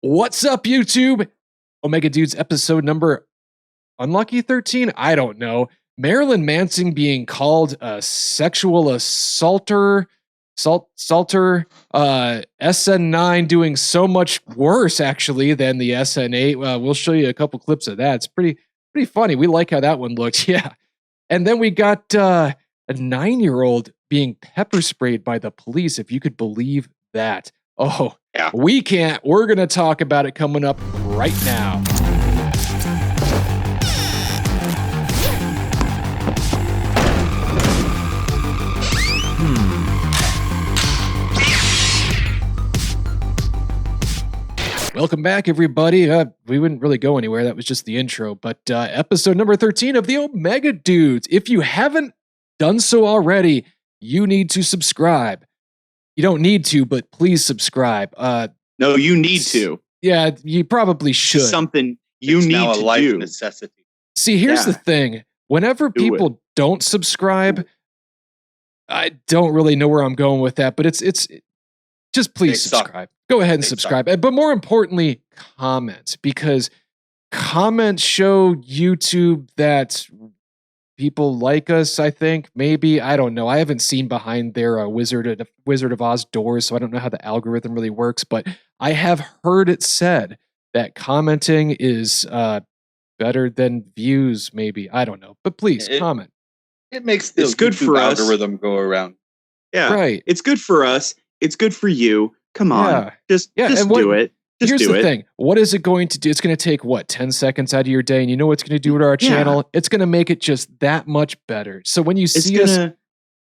What's up, YouTube? Omega Dudes episode number unlucky 13? I don't know. Marilyn Manson being called a sexual assaulter, SN9 doing so much worse actually than the SN8. We'll show you a couple clips of that. It's pretty funny. We like how that one looked. Yeah. And then we got a 9-year-old being pepper sprayed by the police, if you could believe that. Oh, yeah. We can't. We're going to talk about it coming up right now. Welcome back, everybody. We wouldn't really go anywhere. That was just the intro. But episode number 13 of the Omega Dudes. If you haven't done so already, you need to subscribe. You don't need to, but please subscribe. No, you need to. Yeah, you probably should. It's something you need now to a life do. necessity. See, here's the thing. Whenever people don't subscribe, I don't really know where I'm going with that, but it's just please subscribe. Go ahead and subscribe. But more importantly, comment, because comments show YouTube that people like us, I think. Maybe. I don't know. I haven't seen behind their Wizard of Oz doors, so I don't know how the algorithm really works, but I have heard it said that commenting is better than views, maybe. I don't know. But please, comment. It makes the it's good for us. Algorithm go around. Yeah. Right. It's good for us. It's good for you. Come on. Yeah. Just do it. Here's the thing. What is it going to do? It's going to take, 10 seconds out of your day? And you know what's going to do to our channel? It's going to make it just that much better. So when you see us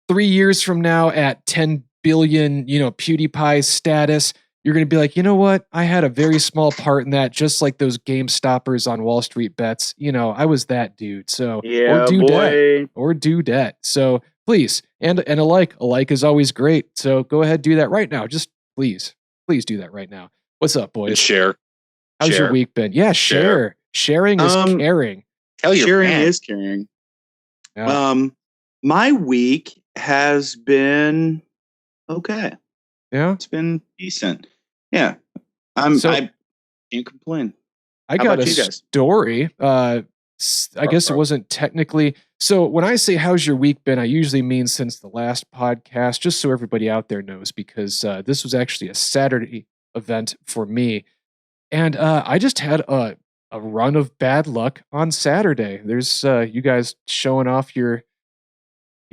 3 years from now at 10 billion, PewDiePie status, you're going to be like, you know what? I had a very small part in that, just like those game stoppers on Wall Street bets. I was that dude. So, or do that. So please, and a like is always great. So go ahead, do that right now. Just please do that right now. What's up, boys? And share. How's your week been? Yeah, share. Sharing is caring. Sharing is caring. Yeah. My week has been okay. Yeah, it's been decent. Yeah, I can't complain. I got a story. I guess it wasn't technically. So when I say how's your week been, I usually mean since the last podcast, just so everybody out there knows, because this was actually a Saturday event for me. And I just had a run of bad luck on Saturday. There's you guys showing off your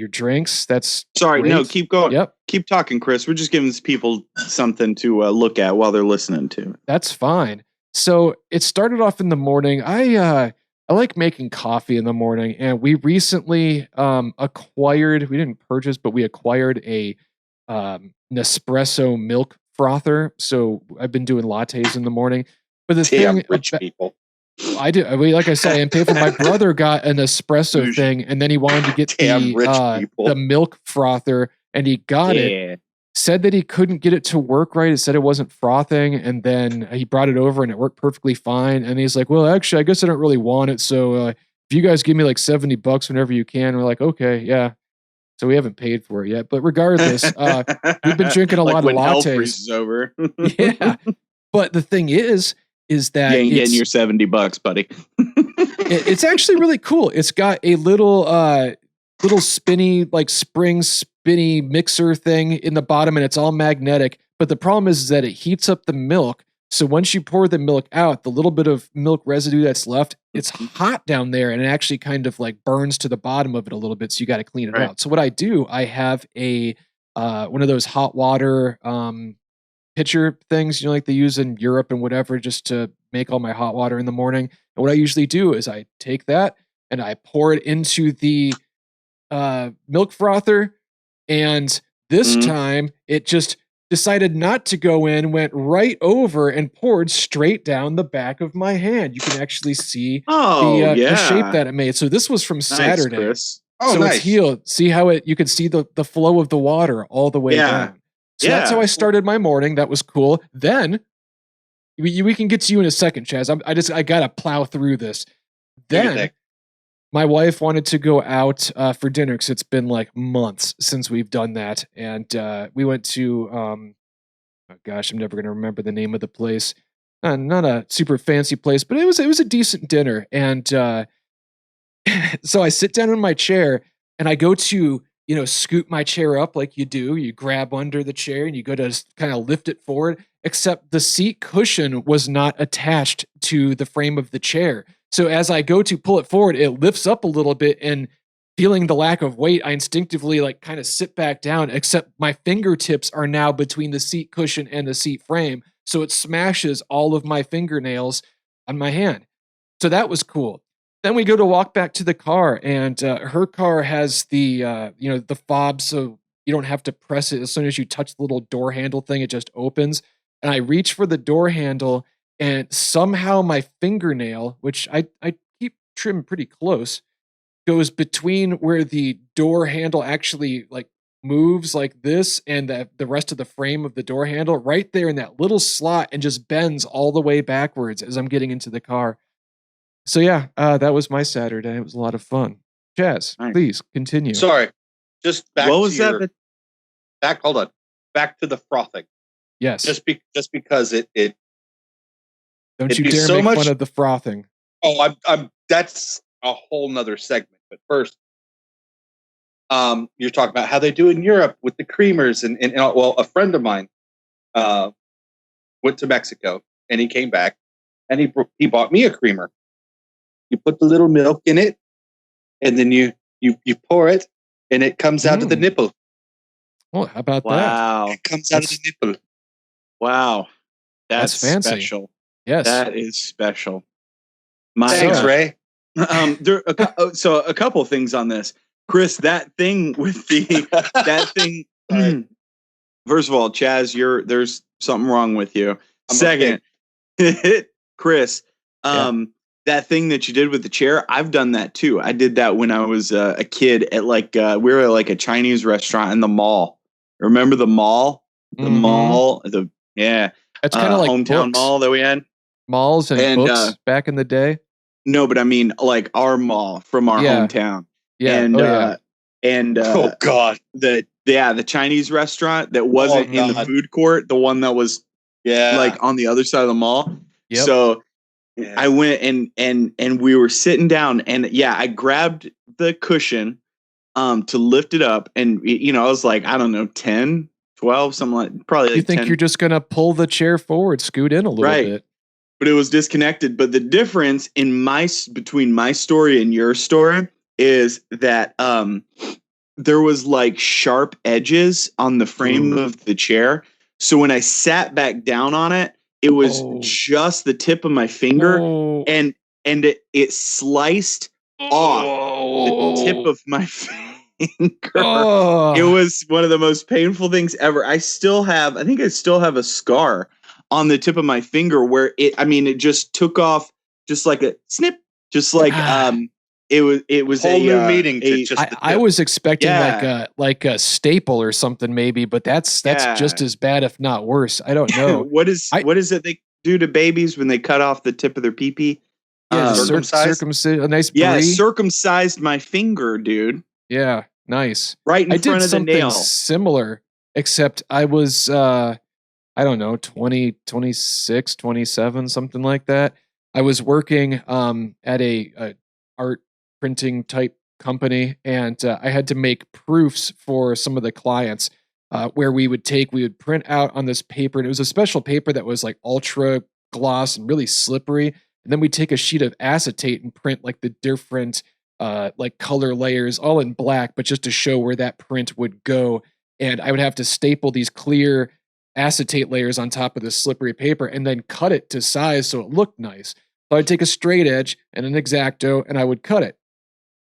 drinks. That's sorry. great. No, keep going. Yep. Keep talking, Chris. We're just giving people something to look at while they're listening to. That's fine. So it started off in the morning. I like making coffee in the morning, and we recently acquired. We didn't purchase, but we acquired a Nespresso milk frother. So I've been doing lattes in the morning. But the thing, rich people. I do. Like I said, I didn't pay for. My brother got an espresso thing, and then he wanted to get the milk frother, and he got it. Said that he couldn't get it to work right. It said it wasn't frothing, and then he brought it over, and it worked perfectly fine. And he's like, "Well, actually, I guess I don't really want it. So if you guys give me like $70 whenever you can," we're like, "Okay, yeah." So we haven't paid for it yet, but regardless, we've been drinking a lot of lattes. Hell freezes over. Yeah, but the thing is that you ain't getting your $70, buddy. It's actually really cool. It's got a little spinny, like spring spinny mixer thing in the bottom, and it's all magnetic. But the problem is that it heats up the milk. So once you pour the milk out, the little bit of milk residue that's left, it's hot down there, and it actually kind of like burns to the bottom of it a little bit. So you got to clean it out. So what I do, I have a one of those hot water pitcher things, like they use in Europe and whatever, just to make all my hot water in the morning. And what I usually do is I take that and I pour it into the milk frother, and this time it just decided not to go in, went right over and poured straight down the back of my hand. You can actually see the shape that it made. So this was from Saturday. Chris. So it's healed. See how you can see the flow of the water all the way down. So that's how I started my morning. That was cool. Then we can get to you in a second, Chaz. I gotta plow through this. Then my wife wanted to go out for dinner because it's been like months since we've done that, and we went to oh gosh, I'm never gonna remember the name of the place. not a super fancy place, but it was a decent dinner. And so I sit down in my chair and I go to, scoot my chair up like you do. You grab under the chair and you go to kind of lift it forward, except the seat cushion was not attached to the frame of the chair. So as I go to pull it forward, it lifts up a little bit, and feeling the lack of weight, I instinctively like kind of sit back down, except my fingertips are now between the seat cushion and the seat frame. So it smashes all of my fingernails on my hand. So that was cool. Then we go to walk back to the car, and her car has the the fob, so you don't have to press it. As soon as you touch the little door handle thing, it just opens. And I reach for the door handle, and somehow my fingernail, which I keep trimmed pretty close, goes between where the door handle actually like moves like this and the rest of the frame of the door handle, right there in that little slot, and just bends all the way backwards as I'm getting into the car. So yeah, that was my Saturday. It was a lot of fun. Jazz, Nice. please continue. Sorry, just back What to was your, that? back. Hold on, back to the frothing. Yes. Just because it. Don't it'd you be dare so make much- fun of the frothing. Oh, I'm. That's a whole nother segment. But first, you're talking about how they do in Europe with the creamers, and well, a friend of mine, went to Mexico and he came back, and he bought me a creamer. You put the little milk in it, and then you pour it, and it comes out of the nipple. Well, how about that? Wow. It comes out of the nipple. Wow. That's fancy. special. Yes. That is special. Thanks, Ray. So a couple things on this. Chris, that thing with that thing. Sorry. First of all, Chaz, there's something wrong with you. I'm Second, Chris, that thing that you did with the chair, I've done that too. I did that when I was a kid at we were at like a Chinese restaurant in the mall. Remember the mall? The mall, It's kind of like hometown books. mall that we had. Malls and books back in the day. No, but I mean like our mall from our hometown. Yeah. And Oh God, the Chinese restaurant that wasn't in the food court, the one that was like on the other side of the mall. Yep. So I went and we were sitting down, and I grabbed the cushion to lift it up, and I was like, I don't know, 10, 12, something like, probably like You think 10. you're just gonna pull the chair forward, scoot in a little bit. But it was disconnected. But the difference between my story and your story is that there was like sharp edges on the frame of the chair. So when I sat back down on it, it was just the tip of my finger, and it sliced off the tip of my finger. It was one of the most painful things ever. I think I still have a scar on the tip of my finger where it just took off just like a snip, just like it was whole new meaning to just I was expecting like a staple or something maybe, but that's just as bad, if not worse. I don't know. What is it they do to babies when they cut off the tip of their pee-pee? Circumcised, a nice brie. Yeah, circumcised my finger, dude. Yeah, nice. Right in front of the nail. Similar, except I was I don't know, 20, 26, 27, something like that. I was working at a art printing type company, and I had to make proofs for some of the clients where we would print out on this paper, and it was a special paper that was like ultra gloss and really slippery. And then we'd take a sheet of acetate and print like the different like color layers all in black, but just to show where that print would go. And I would have to staple these clear acetate layers on top of this slippery paper and then cut it to size so it looked nice. So I'd take a straight edge and an X-Acto and I would cut it.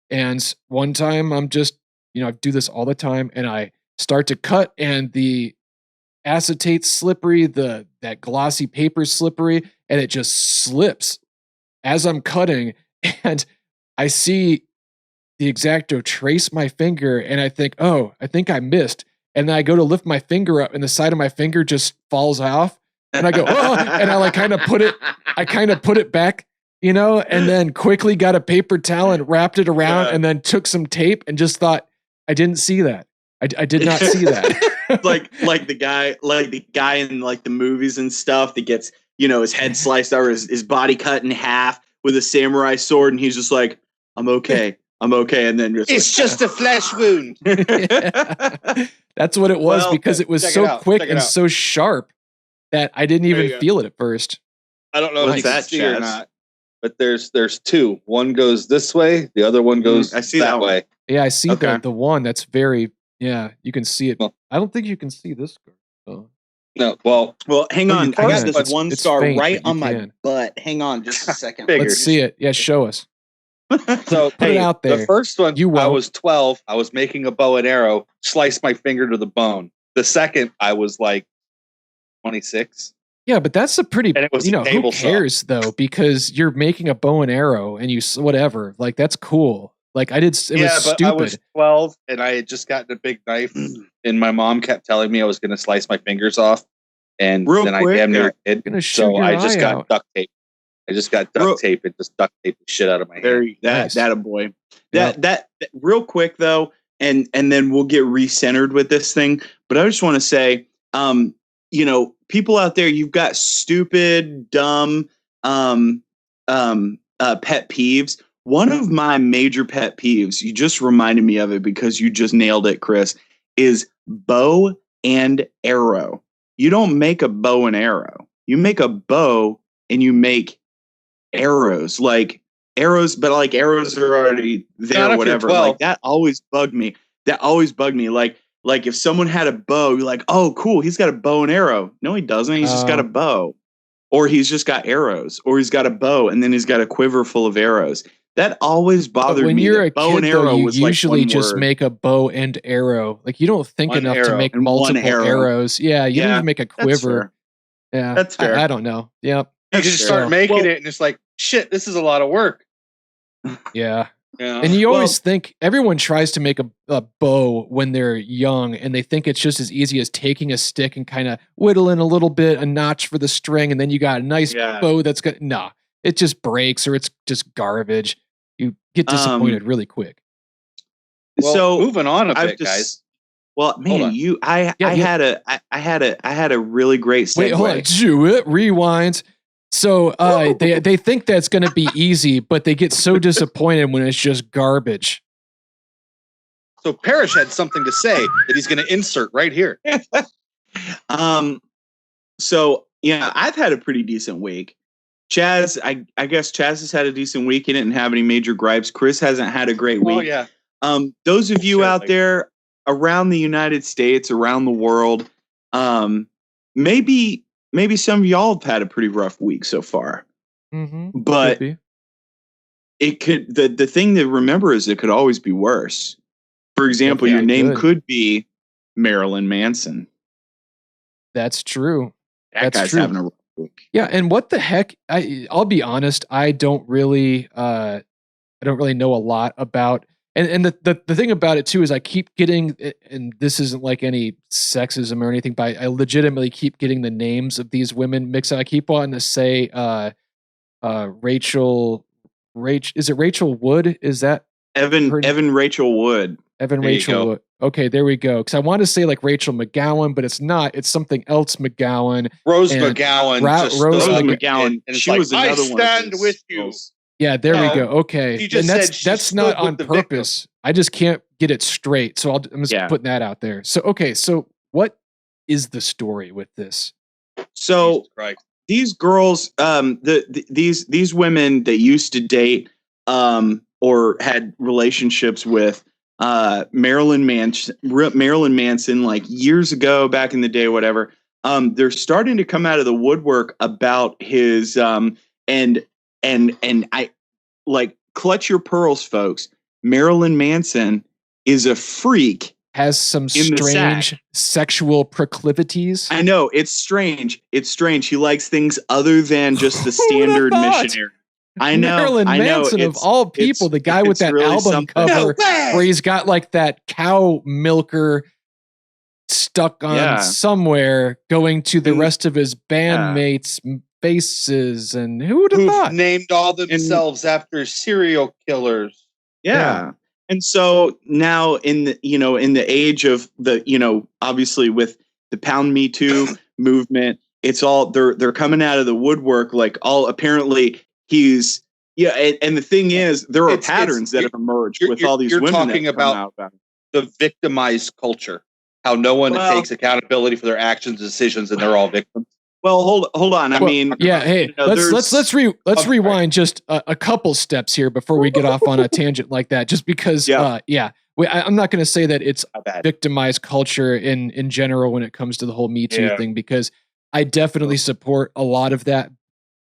And one time I'm just, I do this all the time, and I start to cut and the acetate's slippery, that glossy paper's slippery, and it just slips as I'm cutting, and I see the X-Acto trace my finger, and I think, I think I missed. And then I go to lift my finger up, and the side of my finger just falls off. And I go, and I kind of put it back, and then quickly got a paper towel and wrapped it around, and then took some tape and just thought, I didn't see that. I did not see that. like the guy in like the movies and stuff that gets his head sliced or his body cut in half with a samurai sword, and he's just like, I'm okay. And then it's just a flesh wound. That's what it was, because it was so quick and out. so sharp that I didn't even feel it at first. I don't know if you can see Chaz? or not, but there's two. One goes this way, the other one goes I see that way. Yeah, I see Okay. the one that's very, you can see it. Well- I don't think you can see this. Oh. No, well, hang Well, on. you I got can. this one It's star faint, right but you on my can. butt. Hang on just a second. Figured. Let's see it. Yeah, show us. so Put it out there. The first one, You I won't. was 12. I was making a bow and arrow, sliced my finger to the bone. The second, I was like 26. Yeah, but that's a pretty, And it was a who table saw. cares though? Because you're making a bow and arrow and whatever. Like, that's cool. Like, it was But stupid. I was 12 and I had just gotten a big knife, and my mom kept telling me I was going to slice my fingers off. And Real then quick, I damn near did. Gonna shoot So your I just eye got out. duct tape. I just got duct tape and just duct tape the shit out of my hand. Nice. That a boy. Yep. That real quick though, and then we'll get recentered with this thing. But I just want to say, people out there, you've got stupid, dumb, pet peeves. One of my major pet peeves, you just reminded me of it because you just nailed it, Chris, is bow and arrow. You don't make a bow and arrow. You make a bow and you make arrows, like arrows, but like arrows are already there, or whatever. Like that always bugged me. Like if someone had a bow, you're like, oh, cool, he's got a bow and arrow. No, he doesn't. He's just got a bow, or he's just got arrows, or he's got a bow and then he's got a quiver full of arrows. That always bothered me. When you're a bow kid, and arrow though, you was like usually one just word. make a bow and arrow. Like, you don't think One enough to arrow make and one multiple arrow. arrows. Yeah, you don't Yeah, even make a That's quiver. fair. Yeah, That's fair. I don't know. Yep. You just fair. start making Well- it, and it's like, shit, this is a lot of work. Yeah. Yeah. And you always think everyone tries to make a bow when they're young, and they think it's just as easy as taking a stick and kind of whittling a little bit, a notch for the string, and then you got a nice Yeah. bow that's good. Nah, it just breaks, or it's just garbage. You get disappointed really quick. Well, So moving on a I've bit, just- guys. Well, Hold man, on. I had a really great segue. Wait, hold on. Do it. Rewind. So they think that's going to be easy, but they get so disappointed when it's just garbage. So Parrish had something to say that he's going to insert right here. So yeah, I've had a pretty decent week. Chaz, I guess Chaz has had a decent week. He didn't have any major gripes. Chris hasn't had a great week. Oh yeah. Those of you Sure, out like- there around the United States, around the world, maybe some of y'all have had a pretty rough week so far. Mm-hmm. But it could, the thing to remember is it could always be worse. For example, Yeah, your name good. could be Marilyn Manson. That's true. That That's guy's true. having a rough week. Yeah, and what the heck? I'll be honest. I don't really know a lot about. And the thing about it too is I keep getting, and this isn't like any sexism or anything, but I legitimately keep getting the names of these women mixed up. I keep wanting to say Rachel. Is it Rachel Wood? Is that Evan Rachel Wood. Evan There you Rachel go. Wood? Okay, there we go. Because I want to say like Rachel McGowan, but it's not. It's something else McGowan. Rose And McGowan. Rose stood up McGowan. and it's She like, was another I one of stand those with you. girls. Yeah, there we No, go. Okay, she just and said she that's not stood with on the victim. purpose. I just can't get it straight, so I'm just Yeah. putting that out there. So okay, so what is the story with this? So Jesus Christ. these girls, these women that used to date or had relationships with Marilyn Manson, like years ago, back in the day, whatever. They're starting to come out of the woodwork about his and I like clutch your pearls, folks. Marilyn Manson is a freak. Has some In the strange sack. sexual proclivities. I know it's strange. It's strange. He likes things other than just the Who would've standard thought? missionary. I know. Marilyn I know. Manson of It's- all people, the guy with it's that really album something. cover way! where he's got like that cow milker stuck on Yeah. somewhere, going to the And- rest of his bandmates' faces, and who would have Who've thought? named all themselves after serial killers. Yeah. And so now in the age of the, obviously with the Pound Me Too movement, it's all they're coming out of the woodwork, like all apparently he's and the thing is there are patterns that have emerged with all these women talking that come out about the victimized culture, how no one takes accountability for their actions and decisions, and they're all victims. Well, hold on. I mean, hey, let's rewind just a couple steps here before we get off on a tangent like that. Just because, I'm not going to say that it's victimized culture in general when it comes to the whole Me Too thing, because I definitely support a lot of that,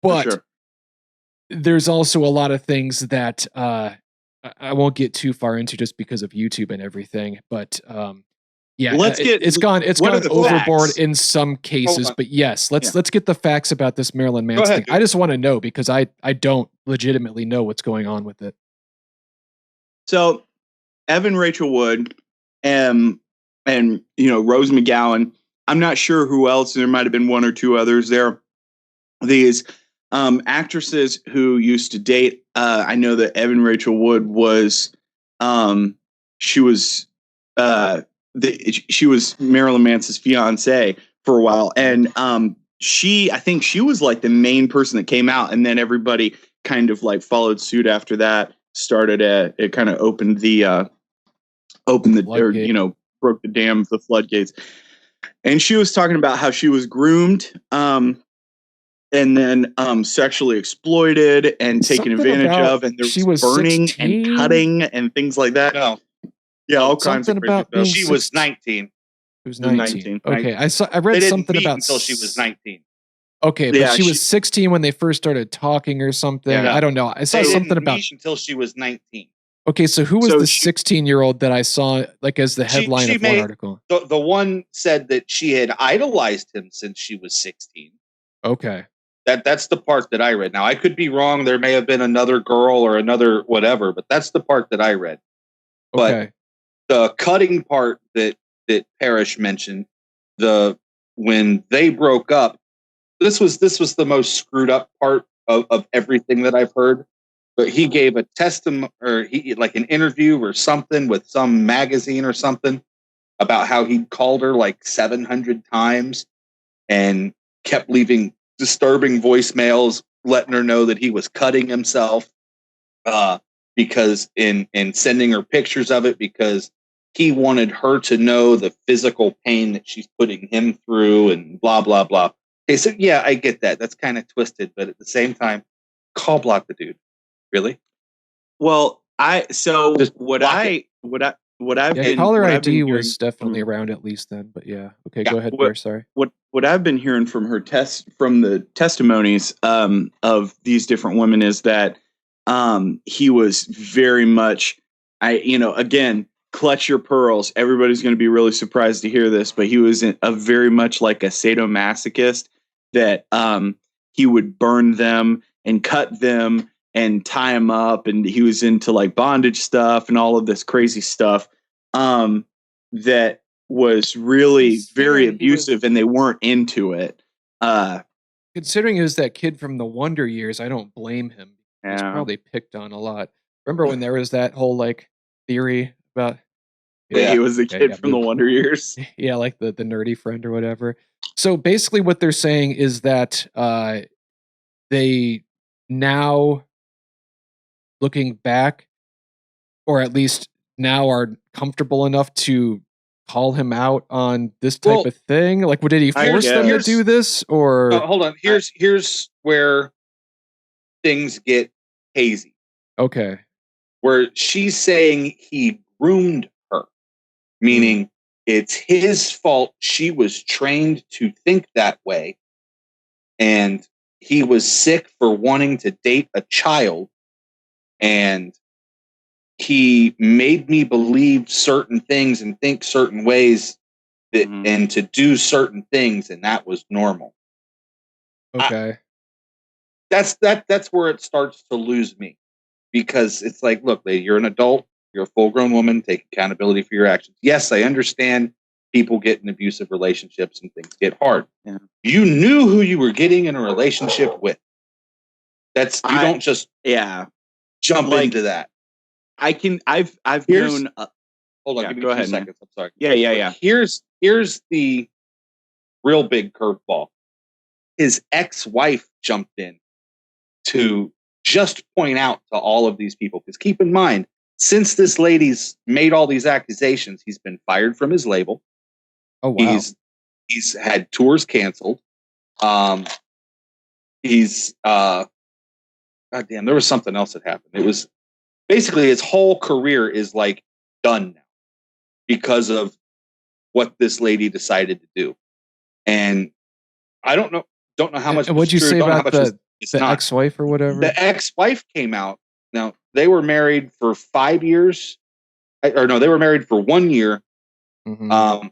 but there's also a lot of things that I won't get too far into just because of YouTube and everything. But it's gone overboard in some cases. But yes, let's get the facts about this Marilyn Manson thing. I just want to know because I don't legitimately know what's going on with it. So Evan Rachel Wood and Rose McGowan. I'm not sure who else. There might have been one or two others there. These actresses who used to date. I know that Evan Rachel Wood was she was Marilyn Manson's fiance for a while, and I think she was like the main person that came out, and then everybody kind of like followed suit after that. It kind of opened the broke the dam of the floodgates. And she was talking about how she was groomed, and then sexually exploited and taken advantage of, and there was burning 16? And cutting and things like that. No. Yeah, all kinds of crazy stuff. She was 19. She was 19. Okay, I read something about until she was 19. Okay, but she was 16 when they first started talking or something. Yeah. I don't know. I saw something about until she was 19. Okay, so who was the 16-year-old that I saw like as the headline of one article? The one said that she had idolized him since she was 16. Okay. That's the part that I read. Now I could be wrong. There may have been another girl or another whatever, but that's the part that I read. But the cutting part that Parrish mentioned, when they broke up, this was the most screwed up part of everything that I've heard. But he gave a testimony, or like an interview or something with some magazine or something about how he'd called her like 700 times and kept leaving disturbing voicemails, letting her know that he was cutting himself, because in sending her pictures of it, because he wanted her to know the physical pain that she's putting him through, and blah blah blah. Okay, so yeah, I get that. That's kind of twisted, but at the same time, call block the dude. Really? Well, caller ID was definitely around at least then, but yeah. Okay, go ahead, Bear, sorry. What I've been hearing from the testimonies of these different women is that he was very much again, clutch your pearls. Everybody's going to be really surprised to hear this, but he was a very much like a sadomasochist that he would burn them and cut them and tie him up, and he was into like bondage stuff and all of this crazy stuff that was really very abusive, and they weren't into it. Considering he was that kid from the Wonder Years, I don't blame him. He's probably picked on a lot. Remember when there was that whole like theory about he was a kid from the Wonder Years? Yeah, like the nerdy friend or whatever. So basically what they're saying is that they now, looking back, or at least now, are comfortable enough to call him out on this type of thing. Like, did he force them to do this, or hold on? Here's where things get hazy. Okay. Where she's saying he groomed her, meaning it's his fault. She was trained to think that way, and he was sick for wanting to date a child, and he made me believe certain things and think certain ways that, and to do certain things, and that was normal. Okay. That's where it starts to lose me, because it's like, look, lady, you're an adult, you're a full-grown woman, take accountability for your actions. Yes, I understand people get in abusive relationships and things get hard. Yeah. You knew who you were getting in a relationship with. Don't just jump into that. I've known. Hold on, give me 2 seconds. I'm sorry. Yeah. Here's the real big curveball. his ex-wife jumped in to just point out to all of these people. Because keep in mind, since this lady's made all these accusations, he's been fired from his label. Oh, wow. He's had tours canceled. God damn, there was something else that happened. It was basically his whole career is like done now because of what this lady decided to do. And I don't know how much. And what'd you say about the ex-wife or whatever? The ex-wife came out. Now they were married for 5 years, or no, they were married for 1 year. Mm-hmm.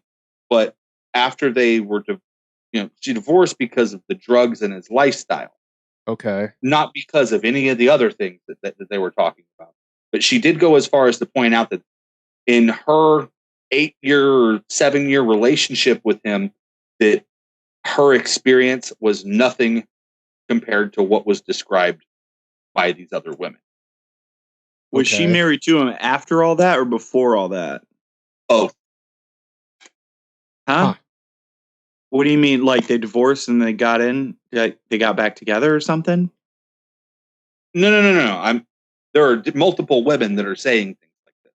But after they were, she divorced because of the drugs and his lifestyle. Okay. Not because of any of the other things that they were talking about. But she did go as far as to point out that in her 8-year or 7-year relationship with him, that her experience was nothing compared to what was described by these other women. Was she married to him after all that or before all that? Both. Huh? What do you mean? Like they divorced and they got back together or something? No. There are multiple women that are saying things like this.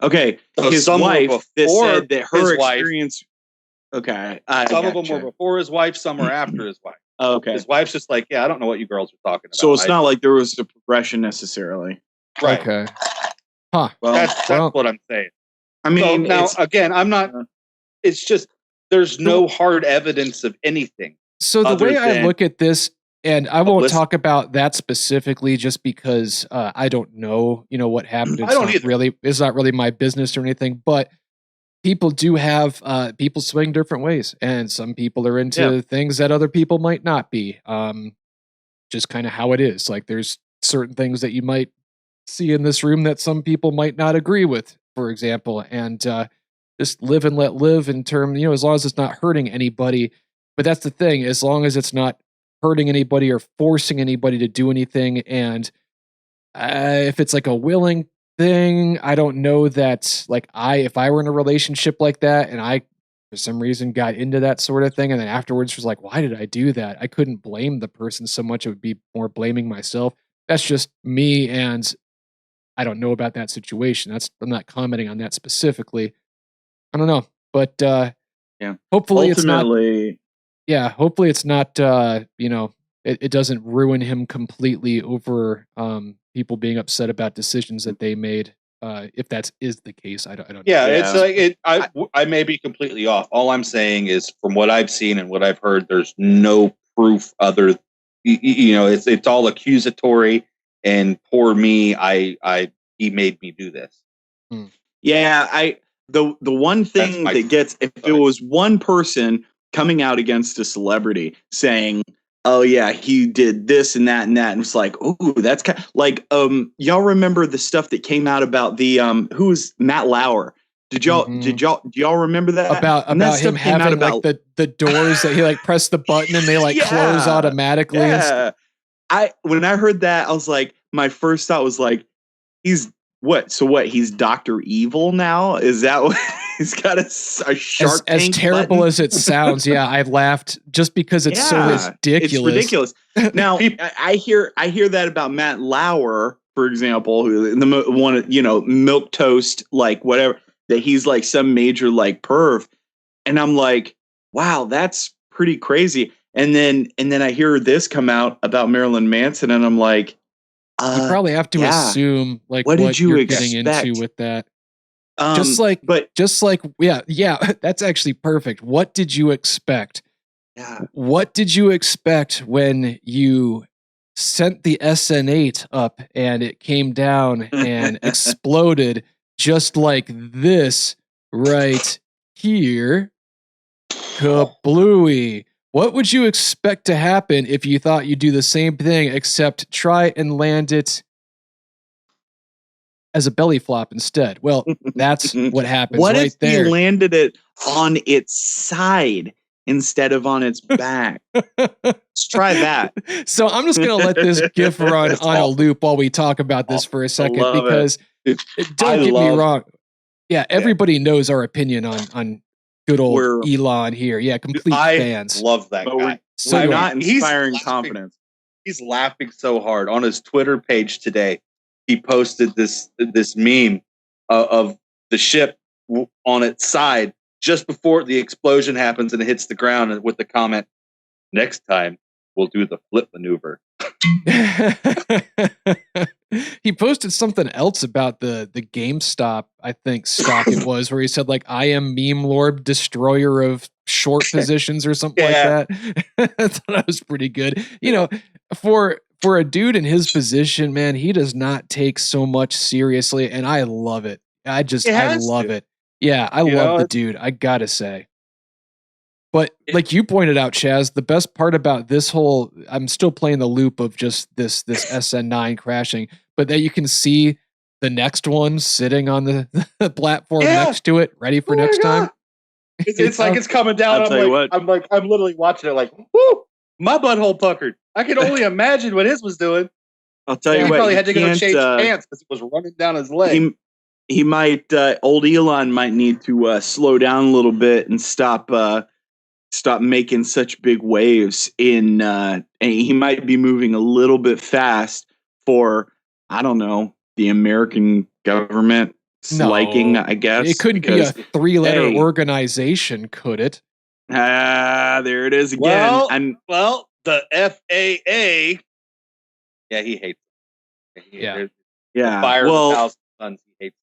Okay, so his wife that said that her experience. Okay, some of them were before his wife, some are after his wife. Okay, his wife's just like, yeah, I don't know what you girls are talking about. So it's not like there was a progression necessarily. Right. Okay. Huh. Well, that's what I'm saying. I mean, so now again, I'm not. It's just there's no hard evidence of anything. So the way I look at this, and I won't talk about that specifically, just because I don't know, what happened. It's not really my business or anything. But people do have people swing different ways, and some people are into things that other people might not be. Just kind of how it is. Like there's certain things that you might see in this room that some people might not agree with, for example, and just live and let live in terms, as long as it's not hurting anybody. But that's the thing, as long as it's not hurting anybody or forcing anybody to do anything. And if it's like a willing thing, I don't know that, like, if I were in a relationship like that and I, for some reason, got into that sort of thing, and then afterwards was like, why did I do that? I couldn't blame the person so much. It would be more blaming myself. That's just me. And I don't know about that situation. I'm not commenting on that specifically. I don't know, but hopefully ultimately, hopefully it's not, it doesn't ruin him completely over people being upset about decisions that they made. If that is the case, I don't know. Yeah, it's like I may be completely off. All I'm saying is, from what I've seen and what I've heard, there's no proof other. It's all accusatory. And poor me, he made me do this. Yeah, the one thing that gets, if it was one person coming out against a celebrity saying, oh yeah, he did this and that, and it's like, oh, that's kind of like, y'all remember the stuff that came out about the who's Matt Lauer? Do y'all remember that? About him having like the doors that he like pressed the button and they like close automatically. Yeah. When I heard that, I was like, my first thought was like, he's what? So what? He's Dr. Evil now? Is that what? He's got a Shark Tank as terrible button? As it sounds. Yeah, I laughed just because it's so ridiculous. It's ridiculous. Now I hear that about Matt Lauer, for example, who the one, milk toast, like whatever, that he's like some major like perv, and I'm like, wow, that's pretty crazy. And then I hear this come out about Marilyn Manson, and I'm like, you probably have to assume like what did you expect? Getting into with that. Just like, that's actually perfect. What did you expect? Yeah. What did you expect when you sent the SN8 up and it came down and exploded just like this right here? Kablooey. What would you expect to happen if you thought you'd do the same thing, except try and land it as a belly flop instead? Well, that's what happens. What right if there. He landed it on its side instead of on its back? Let's try that. So I'm just going to let this GIF run on a loop while we talk about this for a second, because don't get me wrong. Yeah, everybody knows our opinion on good old Elon here. Yeah, complete fans. I love that guy. So not inspiring confidence. He's laughing so hard. On his Twitter page today, he posted this meme of the ship on its side just before the explosion happens and it hits the ground, and with the comment, "Next time we'll do the flip maneuver." He posted something else about the GameStop, I think, stock it was, where he said, like, "I am meme lord, destroyer of short positions," or something like that. I thought that was pretty good. You know, for a dude in his position, man, he does not take so much seriously, and I love it. I love it. Yeah, I love the dude, I gotta say. But like you pointed out, Chaz, the best part about this whole, I'm still playing the loop of just this SN9 crashing, but that you can see the next one sitting on the platform next to it, ready for next time. It's like it's coming down. I'm literally watching it like, whoo, my butthole puckered. I can only imagine what his was doing. I'll tell you what, he probably had to go change pants because it was running down his leg. He might, old Elon might need to slow down a little bit and stop making such big waves and he might be moving a little bit fast for, I don't know, the American government liking, I guess. It couldn't be a 3-letter organization, could it? There it is again. Well, the FAA. Yeah, he hates it. Yeah. Fire of 1,000 Suns, he hates it.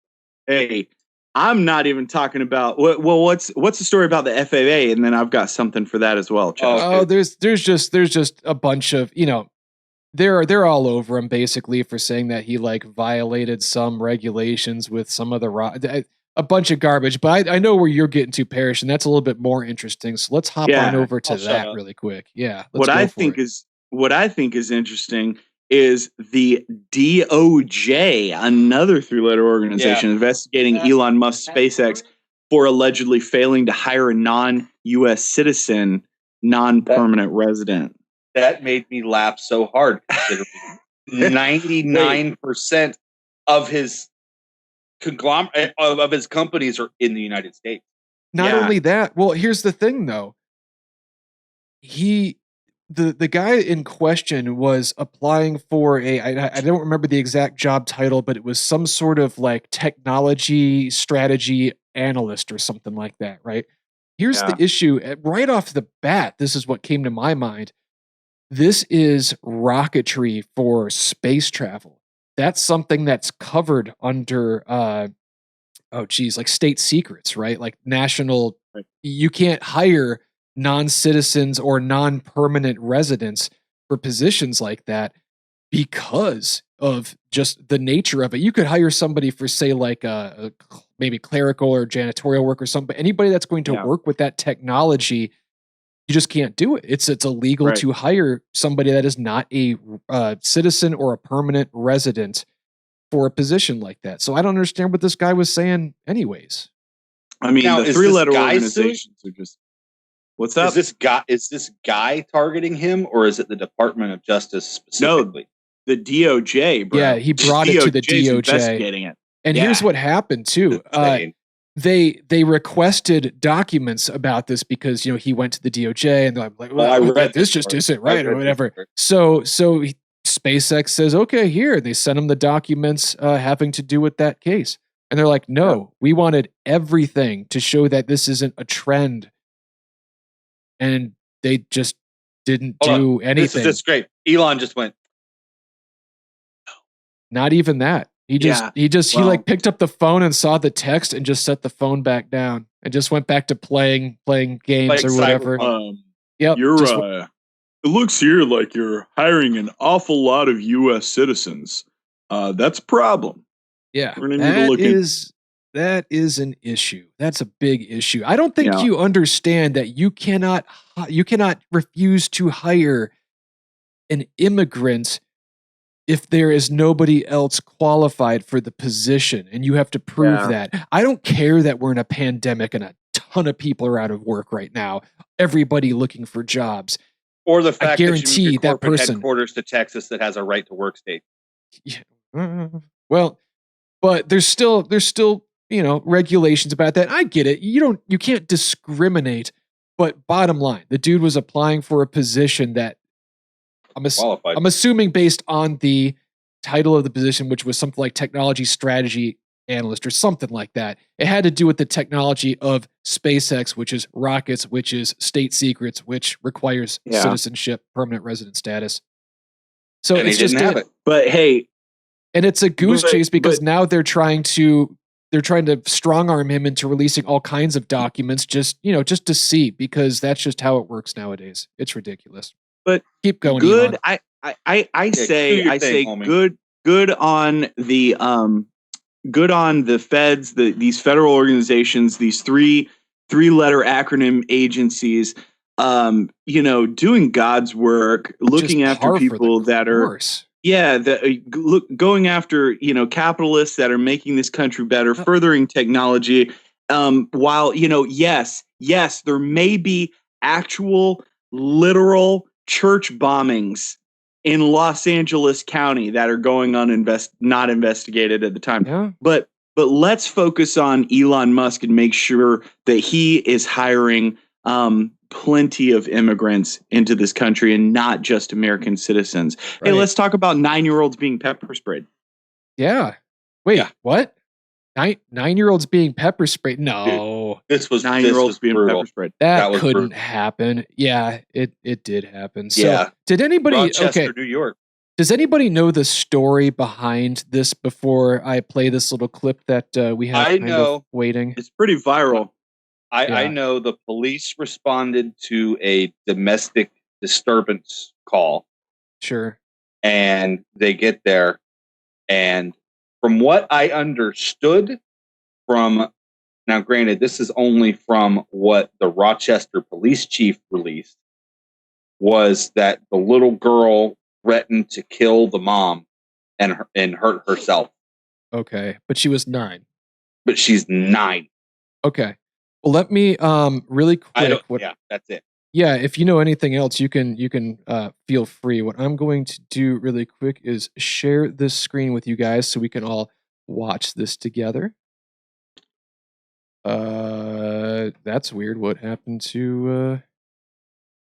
Hey, I'm not even talking about what's the story about the FAA, and then I've got something for that as well. There's just a bunch of, you know, they're all over him basically for saying that he like violated some regulations with some of the a bunch of garbage. But I know where you're getting to, Parrish, and that's a little bit more interesting. So let's hop on over to that really quick. Yeah, what I think is interesting is the DOJ, another 3-letter organization investigating Elon Musk's SpaceX for allegedly failing to hire a non-U.S. citizen, non-permanent resident. That made me laugh so hard. 99% of his conglomerate of his companies are in the United States. Not only that, well, here's the thing though. The guy in question was applying for I don't remember the exact job title, but it was some sort of like technology strategy analyst or something like that, right? Here's the issue. Right off the bat, this is what came to my mind. This is rocketry for space travel. That's something that's covered under like state secrets, right? Like national, you can't hire non-citizens or non-permanent residents for positions like that because of just the nature of it. You could hire somebody for, say, like maybe clerical or janitorial work or something, but anybody that's going to work with that technology, you just can't do it. It's illegal to hire somebody that is not a citizen or a permanent resident for a position like that. So I don't understand what this guy was saying anyways. I mean, the 3-letter organizations are just... What's up? Is this guy targeting him, or is it the Department of Justice specifically? No, the DOJ, bro. Yeah, he brought it to the DOJ. Investigating it. And here's what happened too. They requested documents about this because, you know, he went to the DOJ and they're like, well, this just isn't right or whatever. So SpaceX says, okay, here. They sent him the documents having to do with that case. And they're like, no, we wanted everything to show that this isn't a trend. And they just didn't do anything. This is great. Elon just went. Not even that. He picked up the phone and saw the text and just set the phone back down and just went back to playing games or whatever. Yep. It looks here like you're hiring an awful lot of U.S. citizens. That's a problem. Yeah, we're gonna need to look into. That is an issue. That's a big issue. I don't think you understand that you cannot refuse to hire an immigrant if there is nobody else qualified for the position, and you have to prove that. I don't care that we're in a pandemic and a ton of people are out of work right now. Everybody looking for jobs. Or the fact I guarantee that you that person headquarters to Texas that has a right to work state. Yeah. Well, but there's still regulations about that. I get it. You can't discriminate, but bottom line, the dude was applying for a position that I'm assuming based on the title of the position, which was something like technology strategy analyst or something like that. It had to do with the technology of SpaceX, which is rockets, which is state secrets, which requires citizenship, permanent resident status. So and it's just didn't have it. But hey, and it's a goose chase because now they're trying to strong arm him into releasing all kinds of documents just to see, because that's just how it works nowadays. It's ridiculous. But keep going. Good. Elon. I say good on the feds, these federal organizations, these three letter acronym agencies, doing God's work, looking after people that are going after capitalists that are making this country better, furthering technology. While yes, there may be actual literal church bombings in Los Angeles County that are going on not investigated at the time. Yeah. But let's focus on Elon Musk and make sure that he is hiring plenty of immigrants into this country and not just American citizens. Right. Hey, let's talk about 9-year-olds being pepper sprayed. Yeah. Wait, what? 9-year-olds being pepper sprayed? No. This was 9-year-olds being pepper sprayed. That couldn't happen. Yeah, it did happen. So yeah. Did anybody Rochester, New York. Does anybody know the story behind this before I play this little clip that we have waiting? It's pretty viral. I know the police responded to a domestic disturbance call. Sure. And they get there, and from what I understood now granted, this is only from what the Rochester police chief released, was that the little girl threatened to kill the mom and hurt herself. Okay. But she was 9. But she's 9. Okay. Well, let me really quick. That's it. Yeah, if you know anything else, you can feel free. What I'm going to do really quick is share this screen with you guys so we can all watch this together. That's weird. What happened to?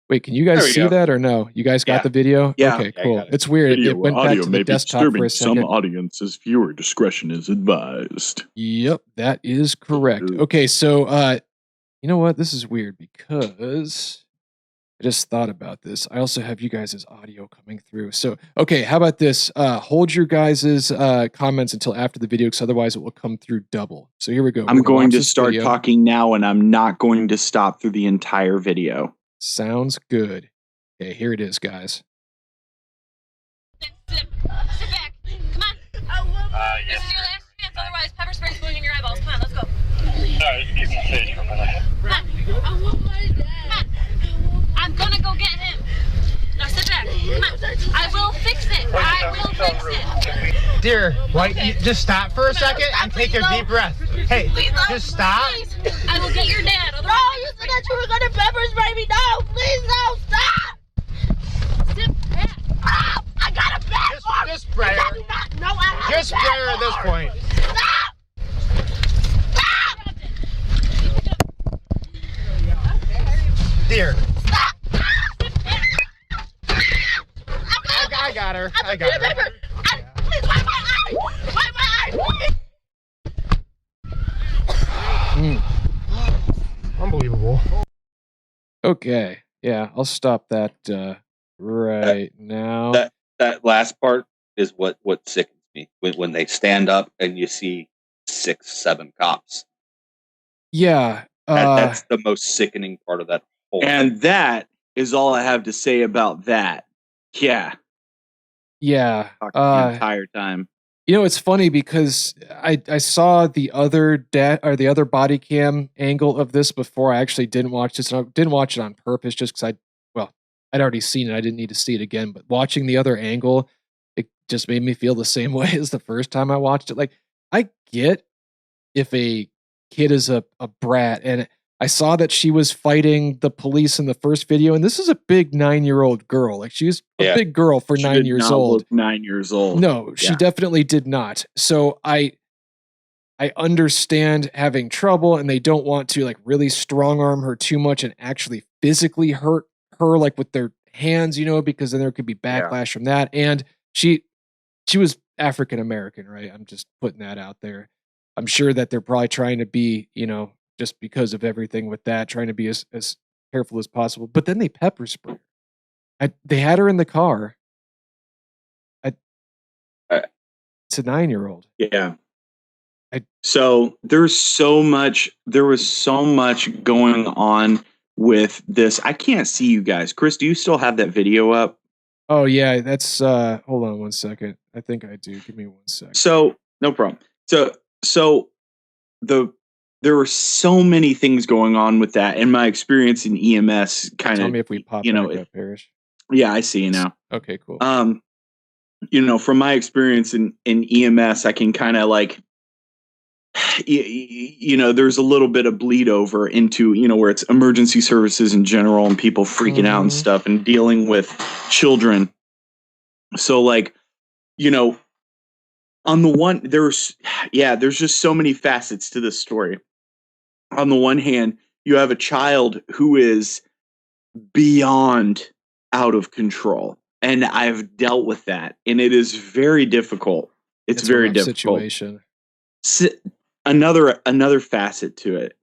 Wait, can you guys see that or no? You guys got the video? Yeah. Okay, cool. It's weird. It went back to the desktop for a second. Some audiences, viewer discretion is advised. Yep, that is correct. Okay, so you know what? This is weird because I just thought about this. I also have you guys' audio coming through. So, okay, how about this? Hold your guys' comments until after the video, because otherwise it will come through double. So here we go. I'm going to start talking now, and I'm not going to stop through the entire video. Sounds good. Okay, here it is, guys. Sit back. Come on. This is your last chance. Otherwise, pepper spray's going in your eyeballs. Come on, let's go. Alright, keep me safe for a minute. Come on. I want my dad. Come on. I'm gonna go get him. Now sit back. Come on. I will fix it. I will fix it. Dear, just stop for a second and take a deep breath. Hey, just stop. Please. I will get your dad. No, you said that you were gonna pepper spray me. No, please, no, stop. Sit back. Oh, I got a bad arm. Just spray her. No, I have Just spray her at this point. Stop. Dear. Stop. I got her. I got her. Please wipe my eye. Wipe my eye. Unbelievable. Okay. Yeah, I'll stop that right now. That last part is what sickens me when they stand up and you see 6, 7 cops. Yeah, that's the most sickening part of that whole and thing. That is all I have to say about that. Yeah. Yeah. The entire time. You know, it's funny because I saw the other body cam angle of this before. I actually didn't watch this. And I didn't watch it on purpose just because I'd already seen it. I didn't need to see it again. But watching the other angle, it just made me feel the same way as the first time I watched it. Like, I get if a kid is a brat, and I saw that she was fighting the police in the first video, and this is a big 9-year-old girl. Like, she's a big girl for 9 years old. 9 years old. No, she definitely did not. So I understand having trouble, and they don't want to like really strong arm her too much and actually physically hurt her like with their hands, because then there could be backlash from that. And she was African American, right? I'm just putting that out there. I'm sure that they're probably trying to be, just because of everything with that, trying to be as careful as possible. But then they pepper spray her. They had her in the car. It's a 9-year-old. Yeah. So there was so much going on with this. I can't see you guys. Chris, do you still have that video up? Oh yeah, that's hold on one second. I think I do. Give me 1 second. So no problem. So there were so many things going on with that, and my experience in EMS kind of tell me if we pop back up, Parrish. Yeah, I see you now. Okay, cool. From my experience in EMS, I can kind of like, there's a little bit of bleed over into, where it's emergency services in general and people freaking out and stuff and dealing with children. So like, on the one, there's just so many facets to this story. On the one hand, you have a child who is beyond out of control. And I've dealt with that, and it is very difficult. It's very difficult. Situation. Another facet to it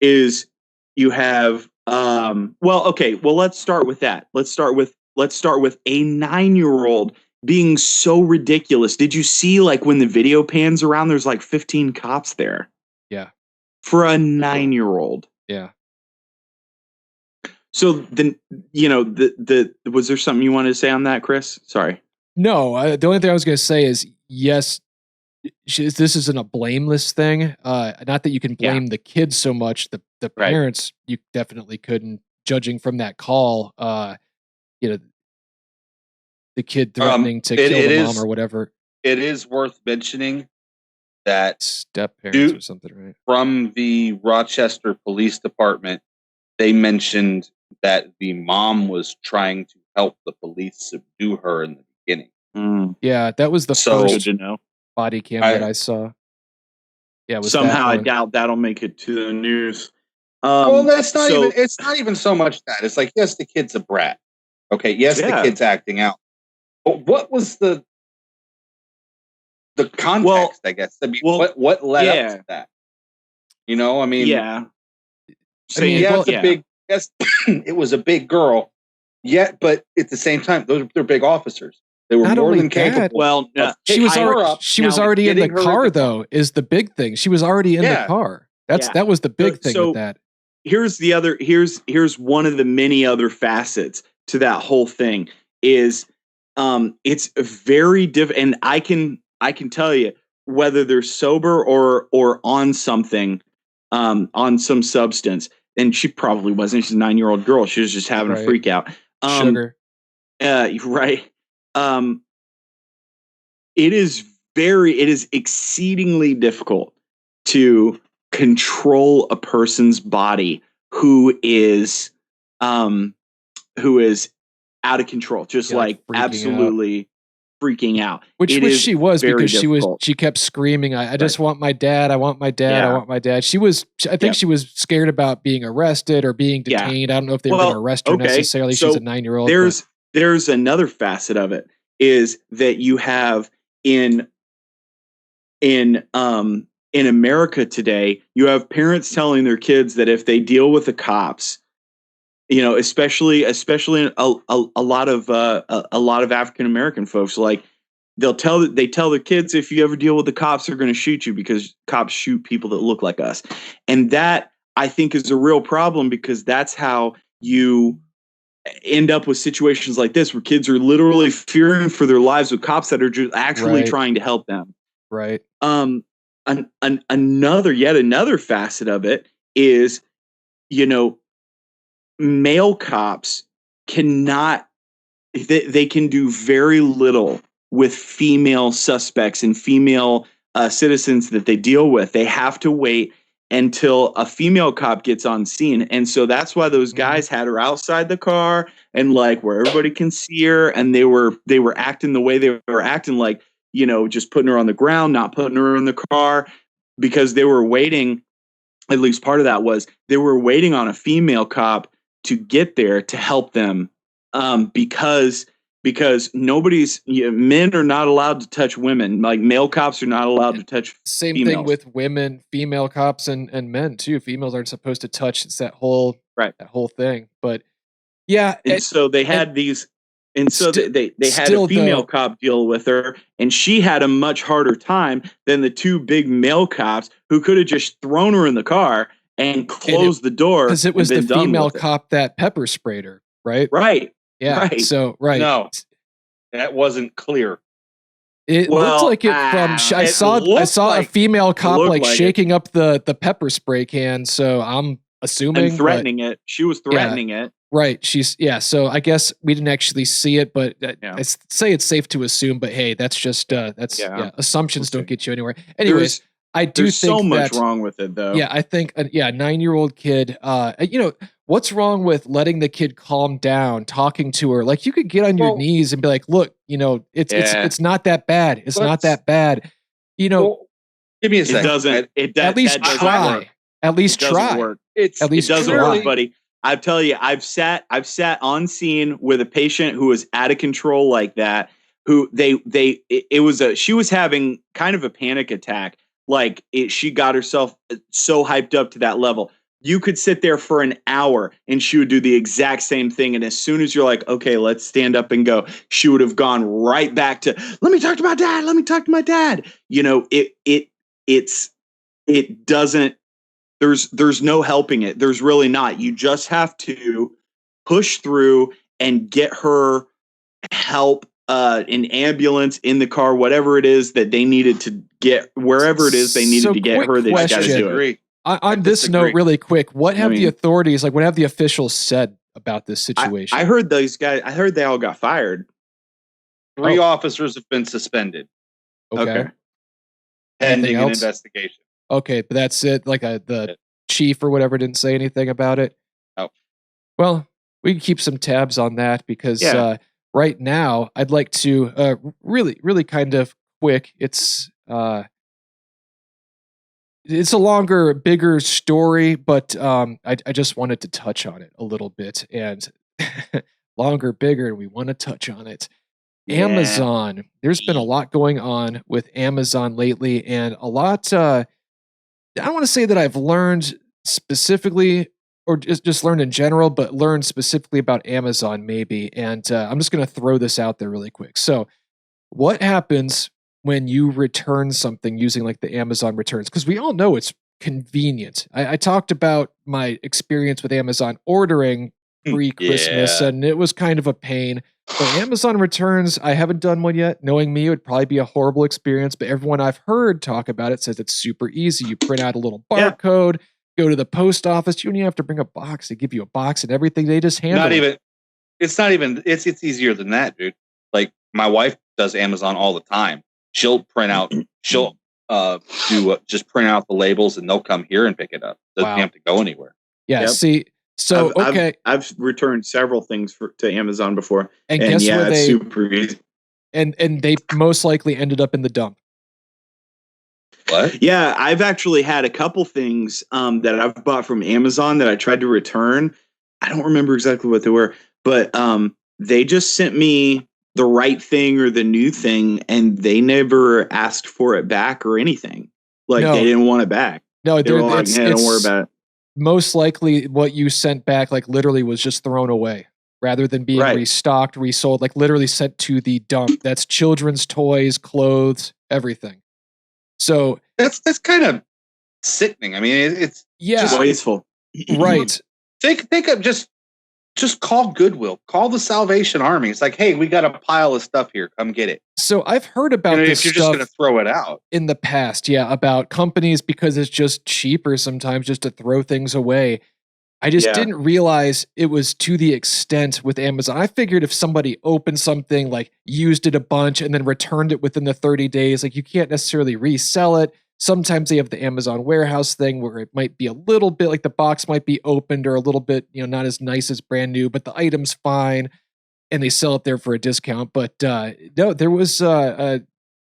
is you have let's start with that. Let's start with a 9-year-old being so ridiculous. Did you see like when the video pans around, there's like 15 cops there? Yeah. For a 9-year-old. Yeah. So then, was there something you wanted to say on that, Chris? Sorry. No, the only thing I was going to say is, yes, this isn't a blameless thing. Not that you can blame the kids so much. The parents, you definitely couldn't, judging from that call, the kid threatening to kill the mom or whatever. It is worth mentioning that step parents or something, right? From the Rochester Police Department, they mentioned that the mom was trying to help the police subdue her in the beginning. Yeah, that was the first body cam that I saw. Yeah, somehow I doubt that'll make it to the news. Well, that's not even. It's not even so much that. It's like, yes, the kid's a brat. Okay, yes, the kid's acting out. But what was the context? I guess. I mean, what led up to that? I mean, yeah. Yes, it was a big girl. Yet, but at the same time, they're big officers. They were more than capable. Well, she was already in the car, though. Is the big thing? She was already in the car. That was the big thing with that. Here's the other. Here's one of the many other facets to that whole thing. Is it's very different, and I can tell you whether they're sober or on something, on some substance. And she probably wasn't. She's a 9-year-old girl. She was just having a freak out. Sugar. Right. It is exceedingly difficult to control a person's body who is out of control, just like absolutely freaking out. Which she was, because she kept screaming, I just want my dad. I want my dad. I want my dad. I think she was scared about being arrested or being detained. I don't know if they were going to arrest her necessarily. She's a 9-year-old. There's another facet of it, is that you have in America today, you have parents telling their kids that if they deal with the cops, especially a lot of African American folks, like they tell their kids, if you ever deal with the cops, they're going to shoot you because cops shoot people that look like us. And that, I think, is a real problem, because that's how you end up with situations like this, where kids are literally fearing for their lives with cops that are just actually trying to help them. Right. Another facet of it is, male cops cannot, they can do very little with female suspects and female citizens that they deal with. They have to wait until a female cop gets on scene. And so that's why those guys had her outside the car and like where everybody can see her. And they were acting the way they were acting, like, just putting her on the ground, not putting her in the car. because they were waiting. At least part of that was they were waiting on a female cop to get there to help them, because men are not allowed to touch women. Like male cops are not allowed to touch Same females. thing with women, female cops, and men too. Females aren't supposed to touch. It's that whole thing. But yeah, and so they had these, and so they had a female cop deal with her, and she had a much harder time than the two big male cops who could have just thrown her in the car and closed the door, because it was the female cop that pepper sprayed her, right? Right. Yeah. Right. So No, that wasn't clear. It looked like it from. I saw a female cop like shaking up the pepper spray can. So I'm assuming and threatening it. She was threatening it. Right. So I guess we didn't actually see it, but I say it's safe to assume. But hey, that's just assumptions don't get you anywhere. Anyways, I do think so much wrong with it, though. Yeah, I think a 9-year-old kid. What's wrong with letting the kid calm down, talking to her? Like you could get on your knees and be like, "Look, it's not that bad. It's not that bad." Give me a second. It doesn't. At least try. At least try. Work. It doesn't work, buddy. I tell you, I've sat on scene with a patient who was out of control like that. Who she was having kind of a panic attack. Like she got herself so hyped up to that level. You could sit there for an hour and she would do the exact same thing. And as soon as you're like, okay, let's stand up and go, she would have gone right back to, let me talk to my dad. Let me talk to my dad. It doesn't, there's no helping it. There's really not. You just have to push through and get her help, an ambulance in the car, whatever it is that they needed to get, wherever it is they needed to get her, they just got to do it. On this note, really quick, what have the authorities, what have the officials said about this situation? I heard those guys, I heard they all got fired. 3 officers have been suspended. Okay. Pending an investigation. Okay, but that's it. Like the chief or whatever didn't say anything about it. Oh. Well, we can keep some tabs on that because right now I'd like to really, really kind of quick. It's a longer, bigger story, but I just wanted to touch on it a little bit. And longer, bigger, and we want to touch on it. Yeah. Amazon. There's been a lot going on with Amazon lately, and a lot. I don't want to say that I've learned specifically, or just learned in general, but learned specifically about Amazon maybe. And I'm just going to throw this out there really quick. So, what happens when you return something using like the Amazon returns? Because we all know it's convenient. I talked about my experience with Amazon ordering pre-Christmas, and it was kind of a pain. But Amazon returns, I haven't done one yet. Knowing me, it would probably be a horrible experience. But everyone I've heard talk about it says it's super easy. You print out a little barcode, go to the post office. You don't even have to bring a box. They give you a box and everything. They just handle it. It's easier than that, dude. Like my wife does Amazon all the time. She'll print out. She'll just print out the labels, and they'll come here and pick it up. Doesn't have to go anywhere. Yeah. Yep. See. So I've returned several things to Amazon before, and guess where it's super easy. And they most likely ended up in the dump. What? Yeah, I've actually had a couple things that I've bought from Amazon that I tried to return. I don't remember exactly what they were, but they just sent me the right thing or the new thing, and they never asked for it back or anything. Like they didn't want it back. No, they were like, "Hey, don't worry about it." Most likely what you sent back like literally was just thrown away rather than being restocked, resold, like literally sent to the dump. That's children's toys, clothes, everything. So that's kind of sickening. I mean, it's just wasteful. Right. Think of just call Goodwill, call the Salvation Army. It's like, hey, we got a pile of stuff here. Come get it. So I've heard about this if you're just going to throw it out in the past, about companies because it's just cheaper sometimes just to throw things away. I just didn't realize it was to the extent with Amazon. I figured if somebody opened something, like used it a bunch and then returned it within the 30 days, like you can't necessarily resell it. Sometimes they have the Amazon warehouse thing where it might be a little bit like the box might be opened or a little bit, not as nice as brand new, but the item's fine and they sell it there for a discount. But no, there was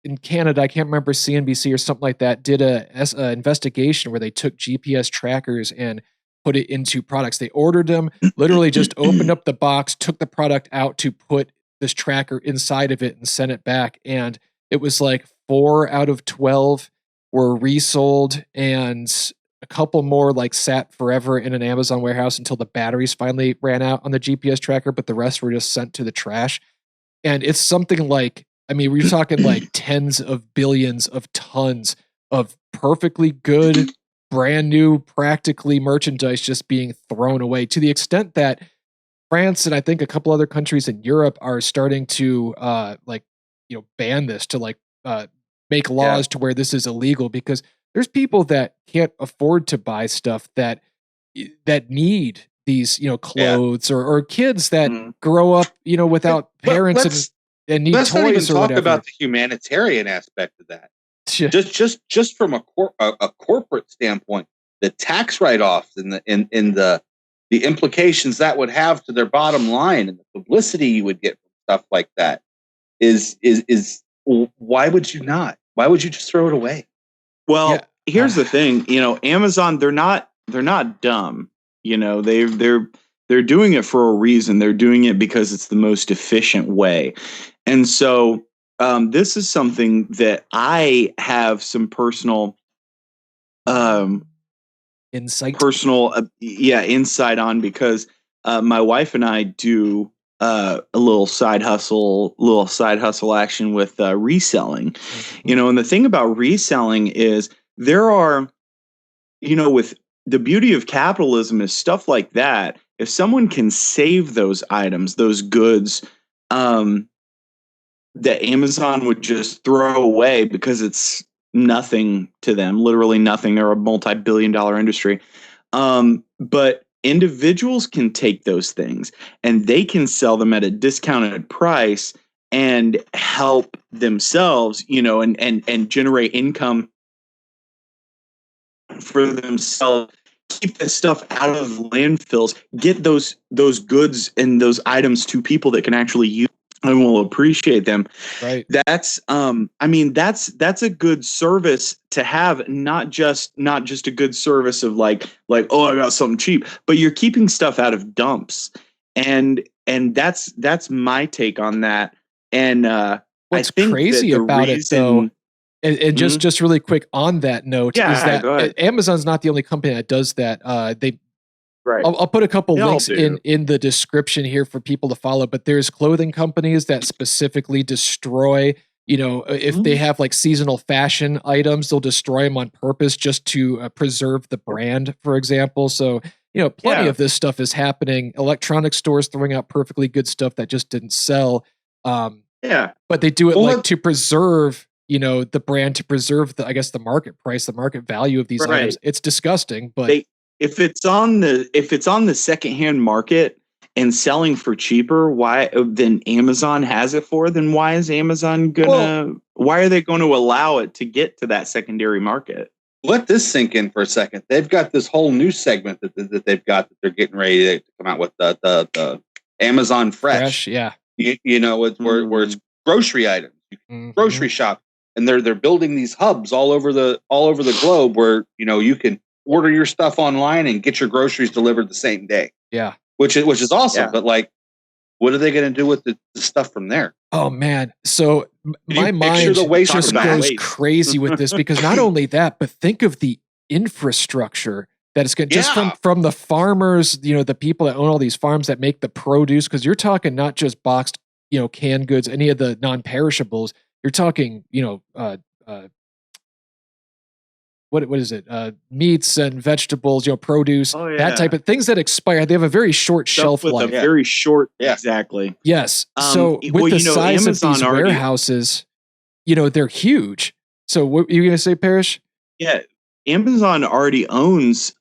in Canada, I can't remember, CNBC or something like that, did a investigation where they took GPS trackers and put it into products. They ordered them, literally just opened up the box, took the product out to put this tracker inside of it and sent it back. And it was like 4 out of 12 were resold, and a couple more like sat forever in an Amazon warehouse until the batteries finally ran out on the GPS tracker, but the rest were just sent to the trash. And it's something like, I mean, we're talking like tens of billions of tons of perfectly good, brand new, practically merchandise just being thrown away, to the extent that France and I think a couple other countries in Europe are starting to ban this, to make laws to where this is illegal, because there's people that can't afford to buy stuff that need these, clothes, or kids that grow up, without parents and need let's toys not even or talk whatever. about the humanitarian aspect of that. Yeah. Just from a corporate standpoint, the tax write-offs and the implications that would have to their bottom line and the publicity you would get from stuff like that is why would you not? Why would you just throw it away? Well, here's the thing, Amazon, they're not dumb. They're doing it for a reason. They're doing it because it's the most efficient way. And so this is something that I have some personal insight. Insight on, because my wife and I do a little side hustle action with reselling. Mm-hmm. And the thing about reselling is there are, with the beauty of capitalism is stuff like that. If someone can save those items, those goods, that Amazon would just throw away because it's nothing to them, literally nothing. They're a multi-billion-dollar industry. But individuals can take those things and they can sell them at a discounted price and help themselves, and generate income for themselves, keep this stuff out of landfills, get those goods and those items to people that can actually use and will appreciate them. Right. That's that's a good service to have, not just a good service of like, oh, I got something cheap, but you're keeping stuff out of dumps. And that's my take on that. And what's I think crazy about it though, and just really quick on that note, is that Amazon's not the only company that does that. I'll put a couple links in the description here for people to follow, but there's clothing companies that specifically destroy, if they have like seasonal fashion items, they'll destroy them on purpose just to preserve the brand, for example. So, plenty of this stuff is happening. Electronic stores throwing out perfectly good stuff that just didn't sell. But they do it to preserve, the brand, to preserve the market price, the market value of these items. It's disgusting, but if it's on the secondhand market and selling for cheaper, why then Amazon has it for? Then why is Amazon why are they going to allow it to get to that secondary market? Let this sink in for a second. They've got this whole new segment that they've got that they're getting ready to come out with, the Amazon Fresh. Mm-hmm. Where it's grocery items, grocery shop, and they're building these hubs all over the globe where you can order your stuff online and get your groceries delivered the same day. Yeah. Which is awesome. Yeah. But what are they going to do with the stuff from there? Oh man. So my mind just goes crazy with this, because not only that, but think of the infrastructure that is going just from the farmers, the people that own all these farms that make the produce. Cause you're talking not just boxed, canned goods, any of the non-perishables. You're talking, what is it? Meats and vegetables, produce, that type of things that expire. They have a very short shelf life. Very short, exactly. Yes. So with the size Amazon of these warehouses, they're huge. So what are you going to say, Parrish? Yeah, Amazon already owns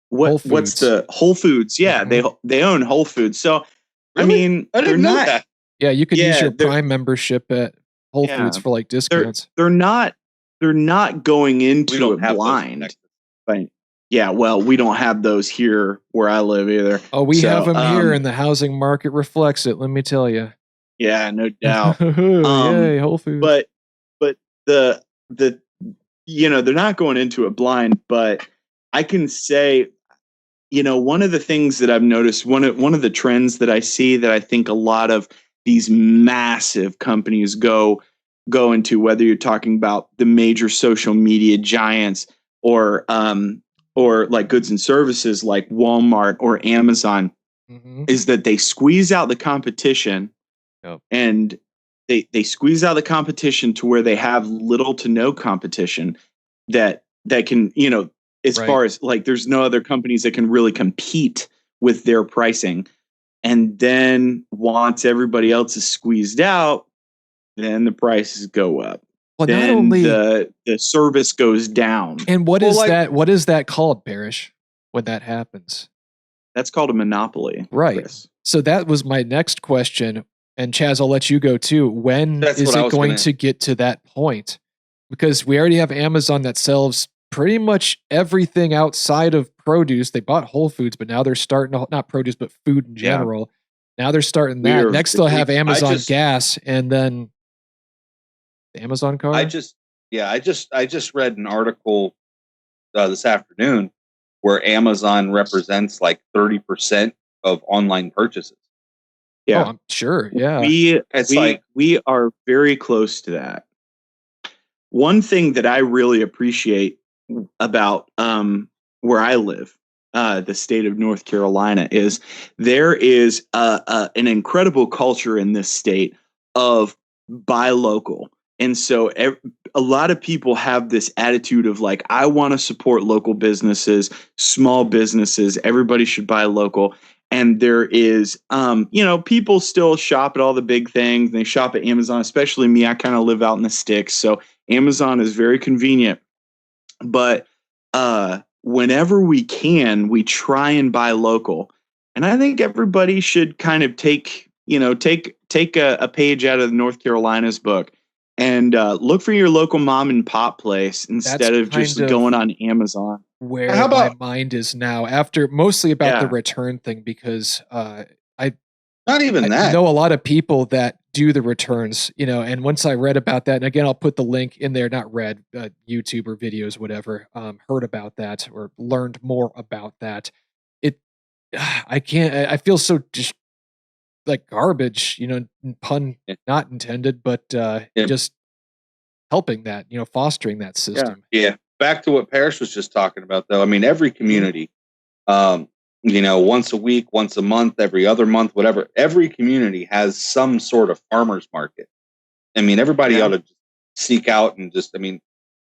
what's the Whole Foods? Yeah, they own Whole Foods. So really? I didn't know that. Yeah, you can use your Prime membership at Whole Foods for discounts. They're not going into it blind. But we don't have those here where I live either. Oh, we have them here, and the housing market reflects it. Let me tell you. Yeah, no doubt. Yay, Whole Foods. they're not going into it blind, but I can say, one of the things that I've noticed, one of the trends that I see that I think a lot of these massive companies go into, whether you're talking about the major social media giants or like goods and services like Walmart or Amazon, is that they squeeze out the competition. Yep. And they squeeze out the competition to where they have little to no competition that can, as far as like, there's no other companies that can really compete with their pricing. And then once everybody else is squeezed out, then the prices go up. Well, then not only the service goes down. And what is that? What is that called, Parrish, when that happens? That's called a monopoly. Right. Chris. So that was my next question. And Chaz, I'll let you go too. When is it going to get to that point? Because we already have Amazon that sells pretty much everything outside of produce. They bought Whole Foods, but now they're starting to, not produce, but food in general. Yeah. Now they're starting that. Next they'll have Amazon gas, and then the Amazon car. I just read an article this afternoon where Amazon represents like 30% of online purchases. Yeah, I'm sure. Yeah, we are very close to that. One thing that I really appreciate about where I live, the state of North Carolina, is there is an incredible culture in this state of buy local. And so a lot of people have this attitude of like, I want to support local businesses, small businesses. Everybody should buy local. And there is, people still shop at all the big things. They shop at Amazon, especially me. I kind of live out in the sticks. So Amazon is very convenient. But whenever we can, we try and buy local. And I think everybody should kind of take a page out of North Carolina's book and look for your local mom and pop place instead of just going on Amazon. Where my mind is now, after mostly about the return thing, because I know a lot of people that do the returns, and once I read about that, and again, I'll put the link in there, not read, YouTube or videos, whatever, heard about that or learned more about that. I feel so just like garbage, pun not intended, but just helping that, fostering that system. Yeah. Back to what Parrish was just talking about, though. I mean, every community, once a week, once a month, every other month, whatever, every community has some sort of farmer's market. I mean, everybody ought to seek out and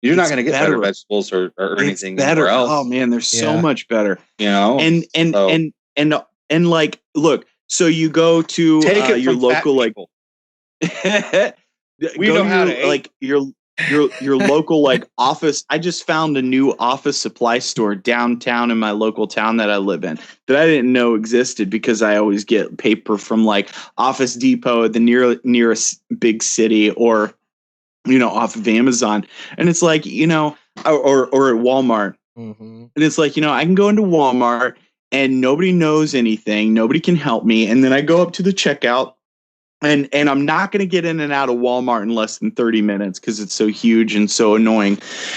you're not going to get better vegetables or anything better else. Oh man, they're so much better. And like, look, so you go to your local, like, we know how to like your local like office. I just found a new office supply store downtown in my local town that I live in that I didn't know existed, because I always get paper from like Office Depot at the nearest big city, or off of Amazon. And it's like, or at Walmart. And it's like, I can go into Walmart and nobody knows anything, nobody can help me, and then I go up to the checkout. And I'm not going to get in and out of Walmart in less than 30 minutes because it's so huge and so annoying.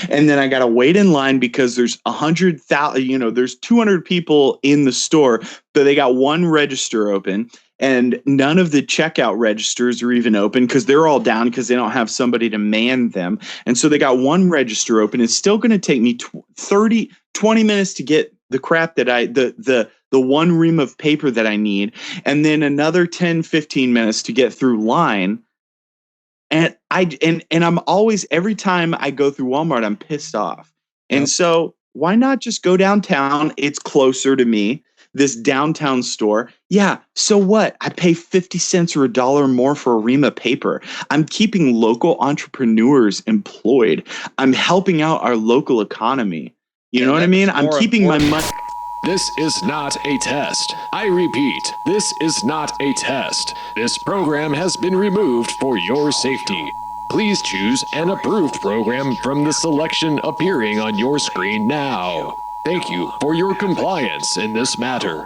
And then I got to wait in line because there's 100,000, there's 200 people in the store, but they got one register open, and none of the checkout registers are even open because they're all down because they don't have somebody to man them. And so they got one register open. It's still going to take me 20 minutes to get the crap that the one ream of paper that I need, and then another 10, 15 minutes to get through line. And I'm always, every time I go through Walmart, I'm pissed off. And so why not just go downtown? It's closer to me, this downtown store. Yeah. So what? I pay 50 cents or $1 more for a ream of paper. I'm keeping local entrepreneurs employed. I'm helping out our local economy. You know what I mean? I'm keeping my money. This is not a test. I repeat, this is not a test. This program has been removed for your safety. Please choose an approved program from the selection appearing on your screen now. Thank you for your compliance in this matter.